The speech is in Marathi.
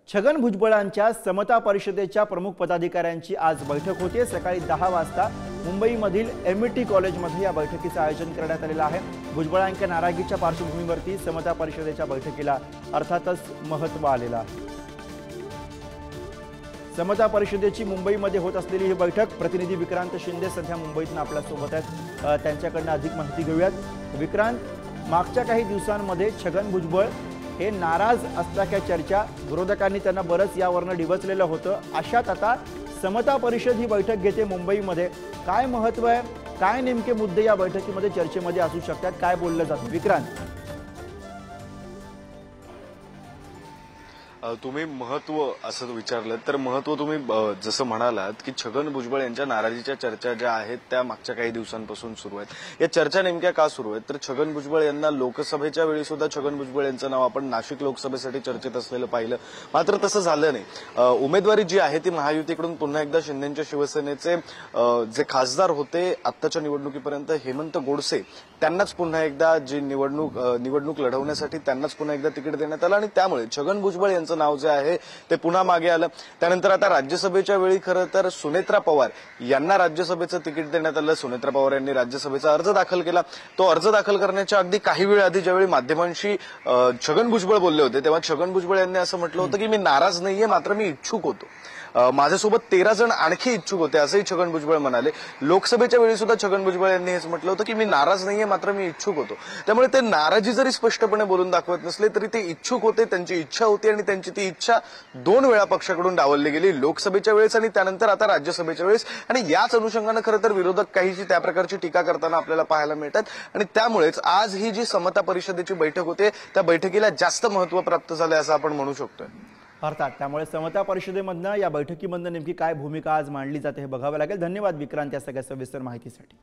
छगन भुजबळांच्या समता परिषदेच्या प्रमुख पदाधिकाऱ्यांची आज बैठक होते। सकाळी 10 वाजता मुंबईमधील एमईटी कॉलेजमध्ये या बैठकीचे आयोजन करण्यात आलेले आहे। भुजबळांच्या नाराजीच्या पार्श्वभूमीवरती समता परिषदेच्या बैठकीला अर्थातच महत्त्व आलेलं आहे। समता परिषदेची मुंबईमध्ये होत असलेली ही बैठक प्रतिनिधी विक्रांत शिंदे सध्या मुंबईतून आपल्या सोबत आहेत। त्यांच्याकडून अधिक माहिती घेऊयात। विक्रांत, मागच्या काही दिवसांमध्ये छगन भुजबळ हे नाराज असल्याच्या चर्चा विरोधकांनी त्यांना बरंच यावरनं डिवचलेलं होतं। अशात आता समता परिषद ही बैठक घेते मुंबईमध्ये। काय महत्त्व आहे, काय नेमके मुद्दे या बैठकीमध्ये चर्चेमध्ये असू शकतात, काय बोललं जातं विक्रांत? तुम्ही महत्व असं विचारलं तर महत्व तुम्ही जसं म्हणालात की छगन भुजबळ यांच्या नाराजीच्या चर्चा ज्या आहेत त्या मागच्या काही दिवसांपासून सुरू आहेत। या चर्चा नेमक्या का सुरू आहेत तर छगन भुजबळ यांना लोकसभेच्या वेळी सुद्धा छगन भुजबळ यांचं नाव आपण नाशिक लोकसभेसाठी चर्चेत असलेलं पाहिलं, मात्र तसं झालं नाही। उमेदवारी जी आहे ती महायुतीकडून पुन्हा एकदा शिंदेच्या शिवसेनेचे जे खासदार होते आत्ताच्या निवडणुकीपर्यंत हेमंत गोडसे त्यांनाच पुन्हा एकदा जी निवडणूक लढवण्यासाठी त्यांनाच पुन्हा एकदा तिकीट देण्यात आलं आणि त्यामुळे छगन भुजबळ यांचं नाव जे आहे ते पुन्हा मागे आलं। त्यानंतर आता राज्यसभेच्या वेळी खरं तर सुनेत्रा पवार यांना राज्यसभेचं तिकीट देण्यात आलं। सुनेत्रा पवार यांनी राज्यसभेचा अर्ज दाखल केला। तो अर्ज दाखल करण्याच्या अगदी काही वेळ आधी ज्यावेळी माध्यमांशी छगन भुजबळ बोलले होते तेव्हा छगन भुजबळ यांनी असं म्हटलं होतं की मी नाराज नाहीये, मात्र मी इच्छुक होतो। माझ्यासोबत 13 जण आणखी इच्छुक होते असंही छगन भुजबळ म्हणाले। लोकसभेच्या वेळी सुद्धा छगन भुजबळ यांनी हेच म्हटलं होतं की मी नाराज नाहीये, मात्र मी इच्छुक होतो। त्यामुळे ते नाराजी जरी स्पष्टपणे बोलून दाखवत नसले तरी ते इच्छुक होते, त्यांची इच्छा होती आणि त्यांची ती इच्छा 2 वेळा पक्षाकडून डावलली गेली, लोकसभेच्या वेळेस आणि त्यानंतर आता राज्यसभेच्या वेळेस। आणि याच अनुषंगानं खरं तर विरोधक काहीशी त्या प्रकारची टीका करताना आपल्याला पाहायला मिळतात आणि त्यामुळेच आज ही जी समता परिषदेची बैठक होते त्या बैठकीला जास्त महत्त्व प्राप्त झालंय असं आपण म्हणू शकतोय। अर्थात त्यामुळे समता परिषदेमधनं या बैठकीमधनं नेमकी काय भूमिका आज मांडली जाते हे बघावं लागेल। धन्यवाद विक्रांत या सगळ्या सविस्तर माहितीसाठी।